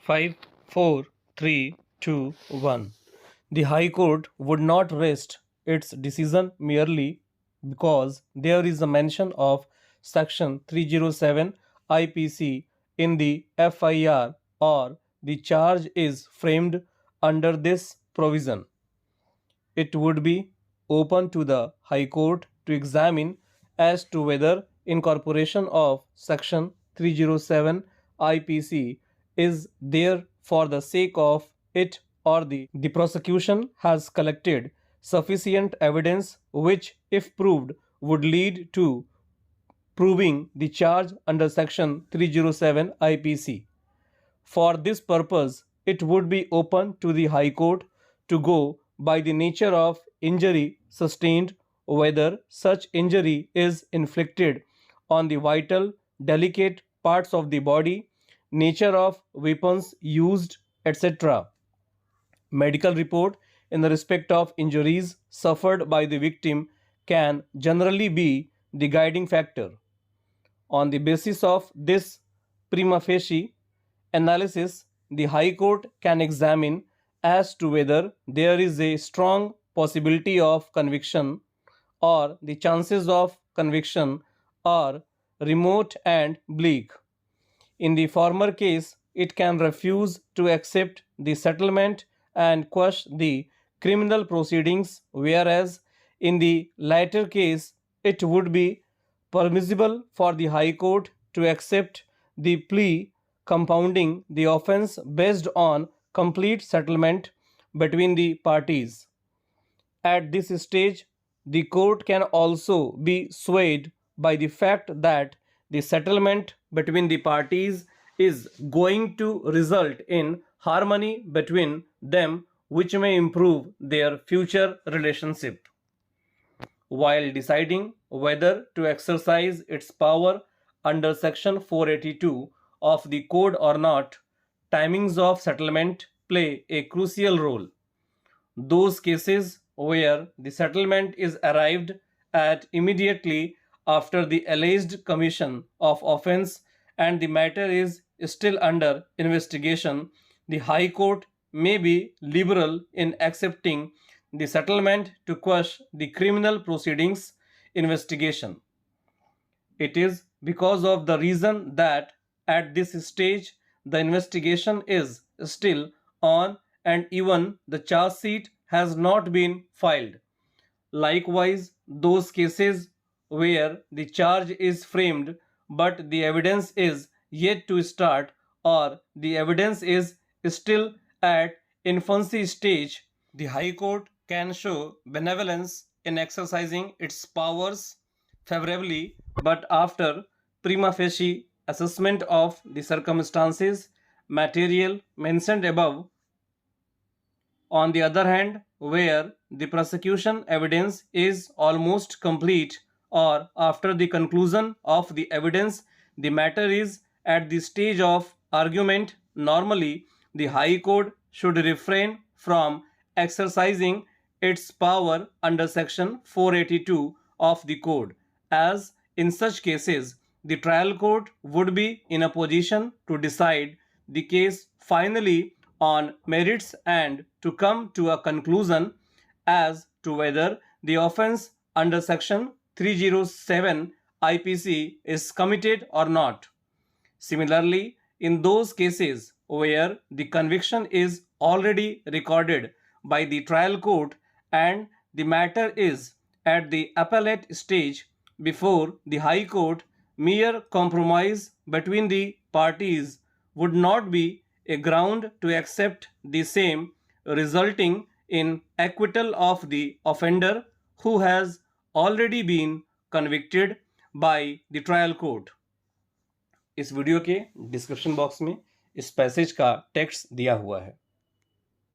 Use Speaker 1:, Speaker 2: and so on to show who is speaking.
Speaker 1: 5, 4, 3, 2, 1. The High Court would not rest its decision merely because there is a mention of Section 307 IPC in the FIR or the charge is framed under this provision. It would be open to the High Court to examine as to whether incorporation of Section 307 IPC is there for the sake of it or the prosecution has collected sufficient evidence which, if proved, would lead to proving the charge under Section 307 IPC. For this purpose, it would be open to the High Court to go by the nature of injury sustained, whether such injury is inflicted on the vital, delicate parts of the body, nature of weapons used, etc. Medical report in the respect of injuries suffered by the victim can generally be the guiding factor. On the basis of this prima facie analysis, the High Court can examine as to whether there is a strong possibility of conviction or the chances of conviction are remote and bleak. In the former case, it can refuse to accept the settlement and quash the criminal proceedings, whereas in the latter case, it would be permissible for the High Court to accept the plea compounding the offence based on complete settlement between the parties. At this stage, the court can also be swayed by the fact that the settlement between the parties is going to result in harmony between them, which may improve their future relationship. While deciding whether to exercise its power under Section 482 of the Code or not, timings of settlement play a crucial role. Those cases where the settlement is arrived at immediately after the alleged commission of offence and the matter is still under investigation, the High Court may be liberal in accepting the settlement to quash the criminal proceedings investigation. It is because of the reason that at this stage the investigation is still on and even the charge sheet has not been filed. Likewise, those cases where the charge is framed but the evidence is yet to start or the evidence is still at infancy stage, the High Court can show benevolence in exercising its powers favorably, but after prima facie assessment of the circumstances material mentioned above. On the other hand, where the prosecution evidence is almost complete or after the conclusion of the evidence the matter is at the stage of argument, normally the High Court should refrain from exercising its power under Section 482 of the Code, as in such cases the trial court would be in a position to decide the case finally on merits and to come to a conclusion as to whether the offence under Section 307 IPC is committed or not. Similarly, in those cases where the conviction is already recorded by the trial court and the matter is at the appellate stage before the High Court, mere compromise between the parties would not be a ground to accept the same, resulting in acquittal of the offender who has already been convicted by the trial court. इस video के description box में इस passage का text दिया हुआ है.